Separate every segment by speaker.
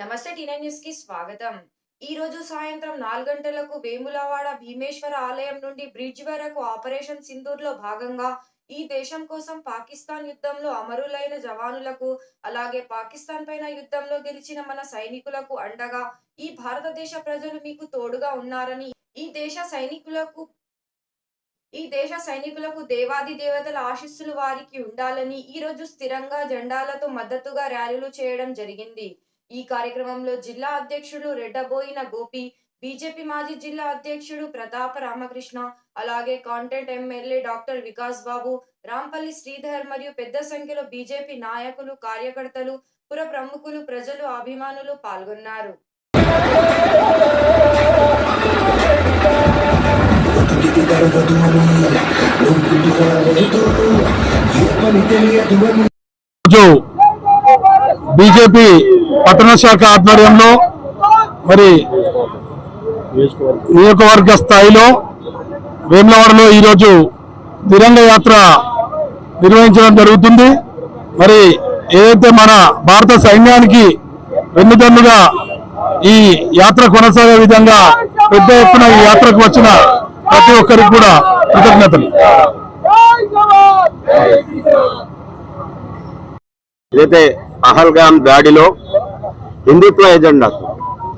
Speaker 1: నమస్తే TN news కి స్వాగతం. ఈ రోజు సాయంత్రం 4 గంటలకు వేములవాడ భీమేశ్వర ఆలయం నుండి బ్రిడ్జ్ వరకు ఆపరేషన్ సింధూర్ లో భాగంగా ఈ దేశం కోసం పాకిస్తాన్ యుద్ధంలో అమరులైన జవానులకు అలాగే పాకిస్తాన్ పైన యుద్ధంలో గెలిచిన మన సైనికులకు అండగా ఈ భారతదేశ ప్రజలు మీకు తోడుగా ఉన్నారని ఈ దేశ సైనికులకు దేవాది దేవతల ఆశీస్సులు వారికి ఉండాలని ఈ రోజు స్థిరంగా జెండాలతో మద్దతుగా ర్యాలీలు చేయడం జరిగింది. ఈ కార్యక్రమంలో జిల్లా అధ్యక్షుడు రెడ్డబోయిన గోపి, బీజేపీ మాజీ జిల్లా అధ్యక్షుడు ప్రతాప రామకృష్ణ, అలాగే కాంటెంట్ ఎమ్మెల్యే డాక్టర్ వికాస్ బాబు, రాంపల్లి శ్రీధర్ మరియు పెద్ద సంఖ్యలో బీజేపీ నాయకులు, కార్యకర్తలు, పుర ప్రముఖులు, ప్రజలు, అభిమానులు పాల్గొన్నారు.
Speaker 2: బీజేపీ పట్టణ శాఖ ఆధ్వర్యంలో మరి నియోజకవర్గ స్థాయిలో వేములవాడలో ఈరోజు తిరంగ యాత్ర నిర్వహించడం జరుగుతుంది. మరి ఏదైతే మన భారత సైన్యానికి వెన్నుదన్నుగా ఈ యాత్ర కొనసాగే విధంగా పెద్ద ఎత్తున ఈ యాత్రకు వచ్చిన ప్రతి ఒక్కరికి కూడా కృతజ్ఞతలు.
Speaker 3: ఏదైతే పహల్గామ్ దాడిలో హిందుత్వ ఎజెండా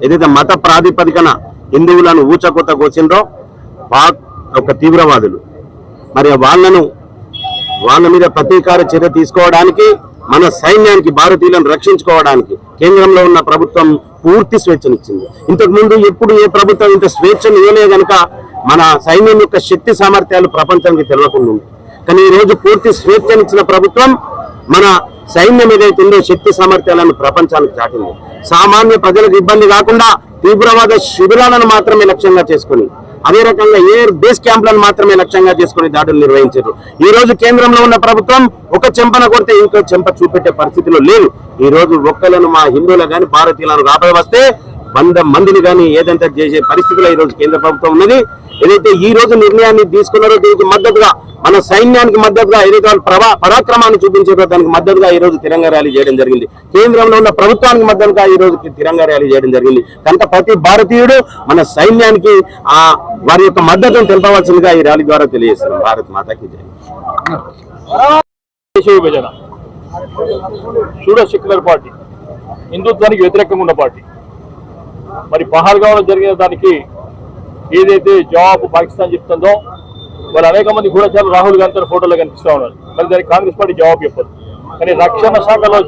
Speaker 3: ఏదైతే మత ప్రాతిపదికన హిందువులను ఊచకొత్త కోసిండ్రో పాక్ ఒక తీవ్రవాదులు మరి వాళ్ళ మీద ప్రతీకార చర్య తీసుకోవడానికి మన సైన్యానికి భారతీయులను రక్షించుకోవడానికి కేంద్రంలో ఉన్న ప్రభుత్వం పూర్తి స్వేచ్ఛనిచ్చింది. ఇంతకు ముందు ఎప్పుడు ఏ ప్రభుత్వం ఇంత స్వేచ్ఛను ఇవ్వలే గనక మన సైన్యం యొక్క శక్తి సామర్థ్యాలు ప్రపంచానికి తెలియకుండా ఉంది. కానీ ఈ రోజు పూర్తి స్వేచ్ఛనిచ్చిన ప్రభుత్వం మన సైన్యం ఏదైతుందో శక్తి సామర్థ్యాలను ప్రపంచానికి చాటింది. సామాన్య ప్రజలకు ఇబ్బంది కాకుండా తీవ్రవాద శిబిరాలను మాత్రమే లక్ష్యంగా చేసుకుని, అదే రకంగా ఎయిర్ బేస్ క్యాంపులను మాత్రమే లక్ష్యంగా చేసుకుని దాడులు నిర్వహించారు. ఈ రోజు కేంద్రంలో ఉన్న ప్రభుత్వం ఒక చెంపన కొడితే ఇంకో చెంప చూపెట్టే పరిస్థితిలో లేదు. ఈ రోజు ఒక్కలను మా హిందువులు కానీ భారతీయులను రాబోయే వస్తే 100 మందిని కానీ ఏదంతా చేసే పరిస్థితిలో ఈ రోజు కేంద్ర ప్రభుత్వం ఉన్నది. ఏదైతే ఈ రోజు నిర్ణయాన్ని తీసుకున్నారో దీనికి మద్దతుగా మన సైన్యానికి మద్దతుగా ఏదైతే వాళ్ళు పరాక్రమాన్ని చూపించారో దానికి మద్దతుగా ఈ రోజు తిరంగా ర్యాలీ చేయడం జరిగింది. కేంద్రంలో ఉన్న ప్రభుత్వానికి మద్దతుగా ఈ రోజు తిరంగా ర్యాలీ చేయడం జరిగింది. కనుక ప్రతి భారతీయుడు మన సైన్యానికి వారి యొక్క మద్దతును తెలపవలసిందిగా ఈ ర్యాలీ ద్వారా తెలియజేస్తున్నాం. భారత్ మాతాకి జై.
Speaker 2: విభజన సెక్యులర్ పార్టీ, హిందుత్వానికి వ్యతిరేకంగా ఉన్న పార్టీ. మరి పహల్గాంలో జరిగిన దానికి ఏదైతే జవాబు పాకిస్తాన్ చెప్తుందో మరి అనేక మంది గూఢచారులు రాహుల్ గాంధీ ఫోటోలో కనిపిస్తూ ఉన్నారు. మరి దానికి కాంగ్రెస్ పార్టీ జవాబు చెప్పదు. కానీ రక్షణ శాఖలో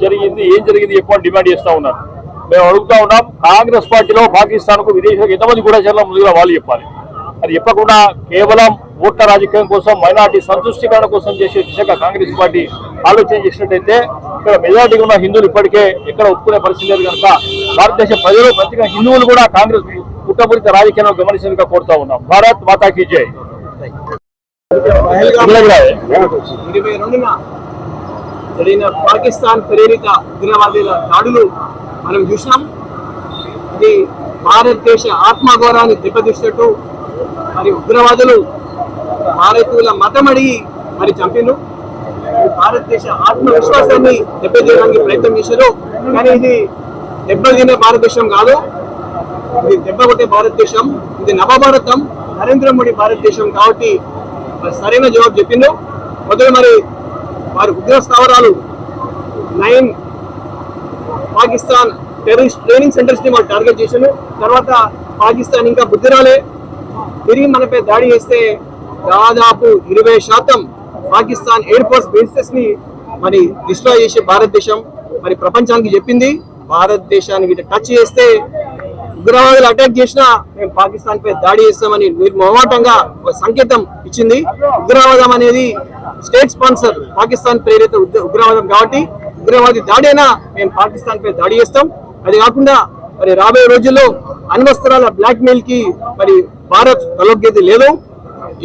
Speaker 2: ఏం జరిగింది ఎక్కువ డిమాండ్ చేస్తూ ఉన్నారు. మేము అడుగుతా ఉన్నాం, కాంగ్రెస్ పార్టీలో పాకిస్తాన్కు విదేశాలకు ఎంతమంది గూఢచారులు ముందుగా వాళ్ళు చెప్పాలి. అది చెప్పకుండా కేవలం ఓట్ల రాజకీయం కోసం, మైనార్టీ సంతుష్టీకరణ కోసం చేసే దిశగా కాంగ్రెస్ పార్టీ ఆలోచన చేసినట్టయితే ఇక్కడ మెజార్టీగా ఉన్న హిందువులు ఇప్పటికే ఎక్కడ ఒప్పుకునే పరిస్థితి లేదు. కనుక భారతదేశ ప్రజలు, ప్రత్యేకంగా హిందువులు కూడా కాంగ్రెస్ కుట్రపూరిత రాజకీయాలను గమనించేందుకు కోరుతా ఉన్నాం. భారత్ మాతాకి జై.
Speaker 4: 22న జరిగిన పాకిస్తాన్ ప్రేరిత ఉగ్రవాదుల దాడులు మనం చూసినాం. ఇది భారతదేశ ఆత్మగౌరవాన్ని దెబ్బతీసినట్టు, మరి ఉగ్రవాదులు భారతీయుల మతం అడిగి మరి చంపిను. భారతదేశ ఆత్మవిశ్వాసాన్ని దెబ్బతీయడానికి ప్రయత్నం చేశారు. కానీ ఇది దెబ్బతినే భారతదేశం కాదు, ఇది దెబ్బ కొట్టే భారతదేశం. ఇది నవభారతం, నరేంద్ర మోడీ భారతదేశం. కాబట్టి సరైన జవాబు చెప్పిండు. మొదలు మరి వారి ఉగ్ర స్థావరాలు 9 పాకిస్తాన్ టెర్రరిస్ట్ ట్రైనింగ్ సెంటర్స్ ని వాళ్ళు టార్గెట్ చేశారు. తర్వాత పాకిస్తాన్ ఇంకా బుద్ధి రాలే, తిరిగి మనపై దాడి చేస్తే దాదాపు 20% పాకిస్తాన్ ఎయిర్ ఫోర్స్ బేసెస్ ని మరి డిస్ట్రాయ్ చేసే భారతదేశం మరి ప్రపంచానికి చెప్పింది. భారతదేశానికి టచ్ చేస్తే ఉగ్రవాదులు అటాక్ చేసినా మేము పాకిస్తాన్ పై దాడి చేస్తామని నిర్మోహమాటంగా ఒక సంకేతం ఇచ్చింది. ఉగ్రవాదం అనేది స్టేట్ స్పాన్సర్, పాకిస్తాన్ ప్రేరిత ఉగ్రవాదం. కాబట్టి ఉగ్రవాది దాడి అయినా మేము పాకిస్తాన్ పై దాడి చేస్తాం. అది కాకుండా మరి రాబోయే రోజుల్లో అణ్వస్త్రాల బ్లాక్ మెయిల్ కి మరి భారత్ తలొగ్గేది లేదు,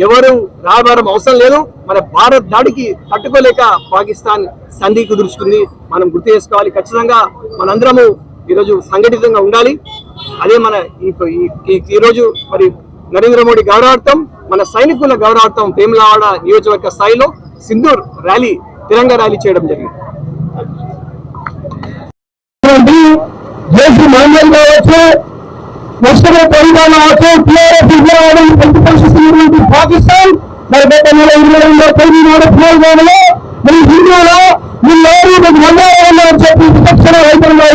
Speaker 4: ఎవరు రాయబారం అవసరం లేదు. మన భారత్ దాడికి తట్టుకోలేక పాకిస్తాన్ సంధి కుదుర్చుకుంది. మనం గుర్తు చేసుకోవాలి. ఖచ్చితంగా మనందరము ఈరోజు సంఘటితంగా ఉండాలి. అదే మన ఈరోజు మరి నరేంద్ర మోడీ గౌరవార్థం, మన సైనికుల గౌరవార్థం వేములవాడ నియోజకవర్గ స్థాయిలో సింధూర్ ర్యాలీ, తిరంగా ర్యాలీ చేయడం జరిగింది.
Speaker 5: ఆర్ఎస్ఎస్ మహిళలు కావచ్చు, నష్టపోయే పరిమాణం కావచ్చు, టీఆర్ఎస్ ఉగ్రవాదం ప్రతిపక్షిస్తున్నటువంటి పాకిస్తాన్ మరి గత నెల 22వ తేదీ నాడు పునర్గమనంలో మరి హిందువులో వీళ్ళెవరు మందాలని చెప్పి విచక్షణ రైతుల్లో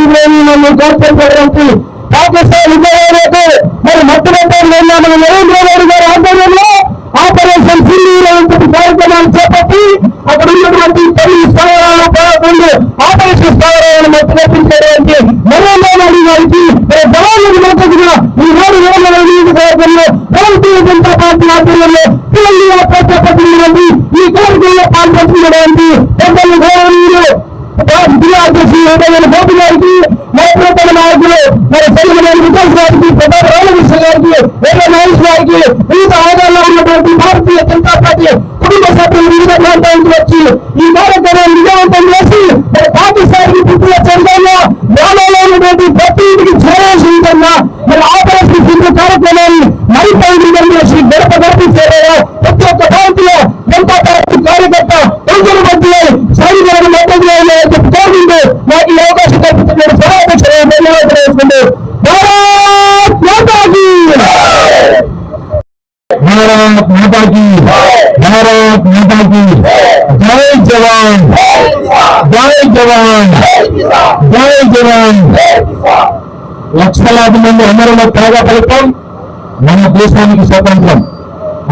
Speaker 5: నన్ను కోరుకోవడానికి పాకిస్తాన్ ఉగ్రవాదులకు మరి మధ్యవర్తులు మన నరేంద్ర మోడీ గారి ఆధ్వర్యంలో ఆపరేషన్ సింధూర్ కార్యక్రమాలు చేపట్టి అక్కడ ఉన్నటువంటి 10 స్థావరాలను 11 ఆపరేషన్ స్థావరాలను మధ్యవర్తించడానికి నరేంద్ర మోడీ గారికి జవాన్లకు మద్దతుగా ఈనాడు నరేంద్ర నియోజకవర్గంలో భారతీయ జనతా పార్టీ ఆధ్వర్యంలో తెలంగాణ ప్రజాప్రతినిధులు ఈ కార్యక్రమంలో పాల్పంచుకోవడానికి పెద్దలు గౌరవనీయులు జిల్లా అధ్యక్షులు బాబు గారికి మరొక నాయకులు మరి సెలవులేని వికాస్ గారికి ప్రధాన రామకృష్ణ గారికి వేరే మహేష్ గారికి వివిధ హోదాల్లో ఉన్నటువంటి భారతీయ జనతా పార్టీ కుటుంబ సభ్యులు వివిధ ప్రాంతానికి వచ్చి ఈ కార్యక్రమాన్ని విజయవంతం చేసి మరి పాకిస్తాన్ కి పుట్టిన చంద్రంలో గ్రామాల్లో ఉన్నటువంటి ప్రతి ఇంటికి చేరేసి విధంగా మరి ఆపరేషన్ సింధు కార్యక్రమాన్ని మరిపై చేసి గడప గడిపించేలా ప్రతి ఒక్క భారతీయ జనతా పార్టీ కార్యకర్త ప్రజల మధ్య సైనికులను మద్దతుగా చెప్పి కోరుకుంటూ నాకు ఈ అవకాశం కల్పించిన సభాధ్యక్షులు ధన్యవాదాలు వేసుకుంటూ భారత్ మాతాకి భారత్ మాతాకి భారత్ మాతాకి జై జవాన్ జై జవాన్ జై జవాన్. లక్షలాది మంది అమరుల త్యాగ ఫలితం మన దేశానికి స్వతంత్రం.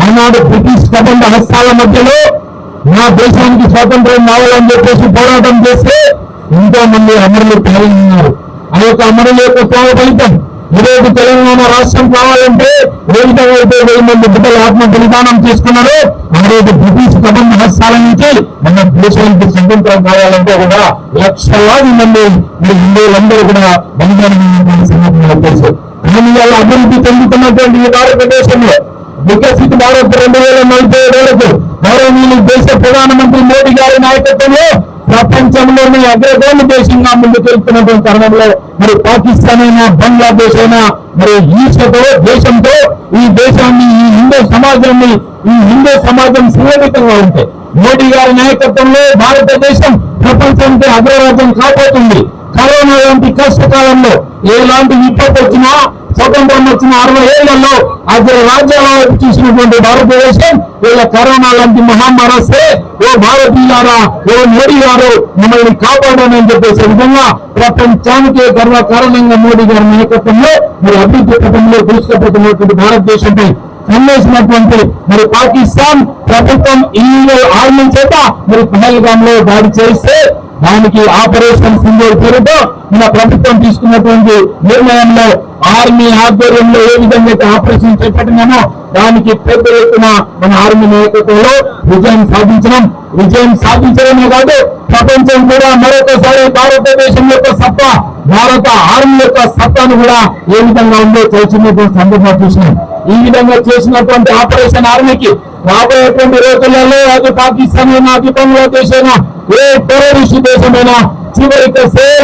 Speaker 5: ఆనాడు బ్రిటిష్ కబంధ హస్తాల మధ్యలో నా దేశానికి స్వాతంత్రం కావాలని చెప్పేసి పోరాటం చేస్తే ఎంతో మంది అమరులు పాల్గొన్నారు. ఆ యొక్క అమరుల యొక్క త్యాగ ఫలితం ఈరోజు తెలంగాణ రాష్ట్రం కావాలంటే ఏ విధంగా అయితే 1000 మంది బిడ్డలు ఆత్మ బలిదానం చేసుకున్నారో ఆ రోజు బ్రిటిష్ కబంధ హస్తాల నుంచి మన దేశానికి స్వతంత్రం కావాలంటే కూడా లక్షలాది మంది హిందువులందరూ కూడా బలిదానం సంఘటనలు తెలుసు. కానీ ఇవాళ అభివృద్ధి చెందుతున్నటువంటి ఈ భారతదేశంలో వికసిత భారత్ 2047 వరకు గౌరవనీయులు దేశ ప్రధానమంత్రి మోడీ గారి నాయకత్వంలో ప్రపంచంలోనే అగ్రగామి దేశంగా ముందుకెళ్తున్నటువంటి తరుణంలో మరి పాకిస్తాన్ అయినా బంగ్లాదేశ్ అయినా మరి ఈర్ష్యతో దేశంతో ఈ దేశాన్ని ఈ హిందూ సమాజం సురక్షితంగా ఉంటాయి. మోడీ గారి నాయకత్వంలో భారతదేశం ప్రపంచానికి అగ్రరాజ్యం కాబోతుంది. కరోనా లాంటి కష్టకాలంలో ఎలాంటి విపత్తు వచ్చినా స్వతంత్రం వచ్చిన 60 ఏళ్లలో అగ్ర రాజ్యాల చూసినటువంటి భారతదేశం వీళ్ళ కరోనా లాంటి మహమ్మారి వస్తే ఓ భారతీయులారా ఓ మోడీ గారు మమ్మల్ని కాపాడని చెప్పేసే విధంగా ప్రపంచానికే గర్వకారణంగా మోడీ గారి నాయకత్వంలో మరి అభివృద్ధి పథంలో దూసుకుపోతున్నటువంటి భారతదేశంపై కన్నేసినటువంటి మరి పాకిస్తాన్ ప్రభుత్వం ఈ ఆర్మీ చేత మరి పహల్గామ్ లో దాడి చేస్తే దానికి ఆపరేషన్ సింధూర్ పేరుతో మన ప్రభుత్వం తీసుకున్నటువంటి నిర్ణయంలో ఆర్మీ ఆధ్వర్యంలో ఏ విధంగా అయితే ఆపరేషన్ చేపట్టినామో దానికి పెద్ద ఎత్తున మన ఆర్మీ నాయకత్వంలో విజయం సాధించడమే కాదు ప్రపంచం కూడా మరొకసారి భారతదేశం యొక్క సత్తా భారత ఆర్మీ యొక్క సత్తాను కూడా ఏ విధంగా ఉందో తెలిసినటువంటి సందర్భం చూసినాం. ఈ విధంగా చేసినటువంటి ఆపరేషన్ ఆర్మీకి రాబోయేటువంటి రోజులలో అది పాకిస్తాన్ అయినా అది బంగ్లాదేశ్ అయినా ఏ టెర్రరిస్ట్ దేశమైనా చివరికి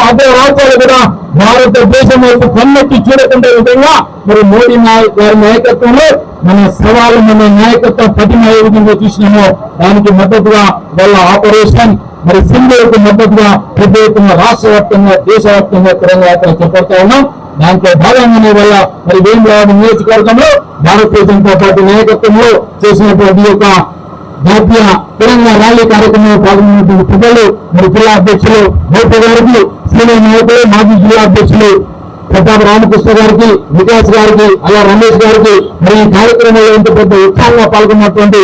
Speaker 5: అదే రాజ్యాలు కూడా భారతదేశం వైపు కన్నెట్టి చూడకుండే విధంగా మరి మోడీ గారి నాయకత్వంలో మన సవాలు మన నాయకత్వం పటిమ ఏ విధంగా చూసినామో దానికి మద్దతుగా వాళ్ళ ఆపరేషన్ మరి సింధూర్కు మద్దతుగా పెద్ద ఎత్తున రాష్ట్ర వ్యాప్తంగా దేశవ్యాప్తంగా తిరంగ యాత్ర చేపడతా ఉన్నాం. దాంట్లో భాగంగానే వల్ల మరి వేములవాడ నియోజకవర్గంలో భారతీయ జనతా పార్టీ నాయకత్వంలో చేసినటువంటి యొక్క జాతీయ తెలంగాణ ర్యాలీ కార్యక్రమంలో పాల్గొన్నటువంటి ప్రజలు మరి జిల్లా అధ్యక్షులు గౌతమ్ గారికి సీనియర్ నాయకులు మాజీ జిల్లా అధ్యక్షులు ప్రతాప్ రామకృష్ణ గారికి వికాస్ గారికి అలా రమేష్ గారికి మరి ఈ కార్యక్రమంలో ఇంత పెద్ద ఉత్సాహంగా పాల్గొన్నటువంటి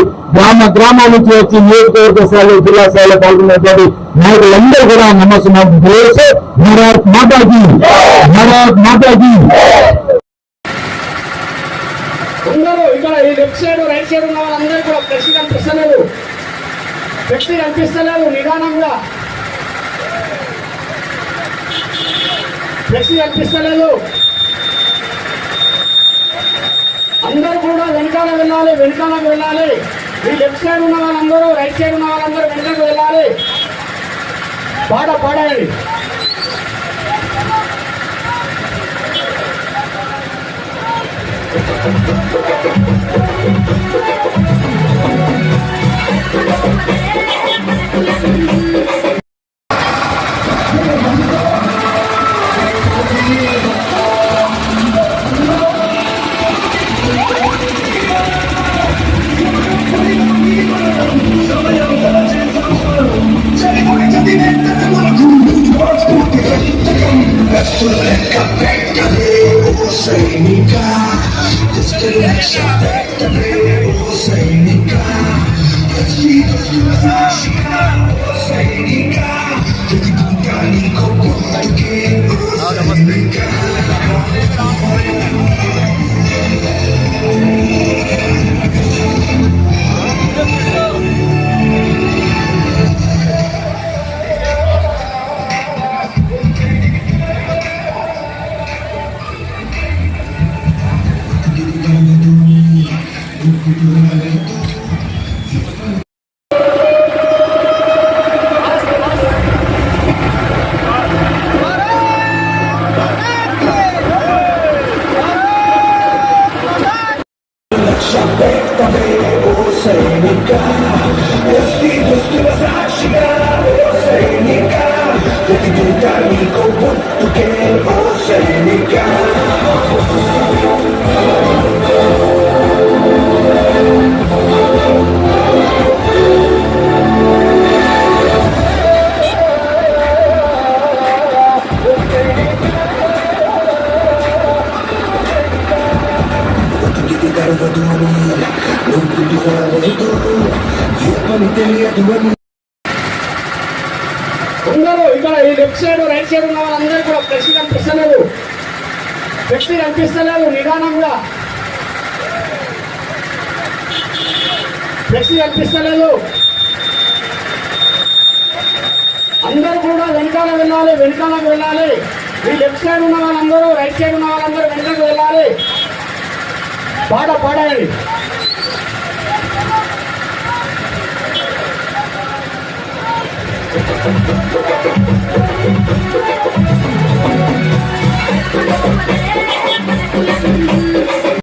Speaker 5: గ్రామాల నుంచి వచ్చి నియోజకవర్గ స్థాయిలో జిల్లా స్థాయిలో పాల్గొన్నటువంటి నాయకులందరూ కూడా నమస్కారం తెలియజేసి భారత్ మాతాకి
Speaker 4: అందరూ ఇక్కడ ఈ లెఫ్ట్ సైడ్ రైట్ సైడ్ ఉన్న వాళ్ళందరూ కూడా ఫ్లెక్సీ కనిపిస్తలేదు నిదానంగా ఫ్లెక్సీ కనిపిస్తలేదు. అందరూ కూడా వెనకాలకు వెళ్ళాలి. ఈ లెఫ్ట్ సైడ్ ఉన్న వాళ్ళందరూ రైట్ సైడ్ ఉన్న వాళ్ళందరూ వెనకకు వెళ్ళాలి. పాడండి.
Speaker 6: అందరూ ఇక్కడ ఈ లెఫ్ట్ సైడ్ రైట్ సైడ్ ఉన్న వాళ్ళందరూ కూడా ఫ్లెక్సీ కనిపిస్తలేదు, ఫ్లెక్సీ కనిపిస్తలేదు, నిదానంగా ఫ్లెక్సీ కనిపిస్తలేదు. అందరూ కూడా వెనకాల వెళ్ళాలి, వెనకాలకు వెళ్ళాలి. ఈ లెఫ్ట్ సైడ్ ఉన్న వాళ్ళందరూ రైట్ సైడ్ ఉన్న వాళ్ళందరూ వెనకకు వెళ్ళాలి. పాడండి.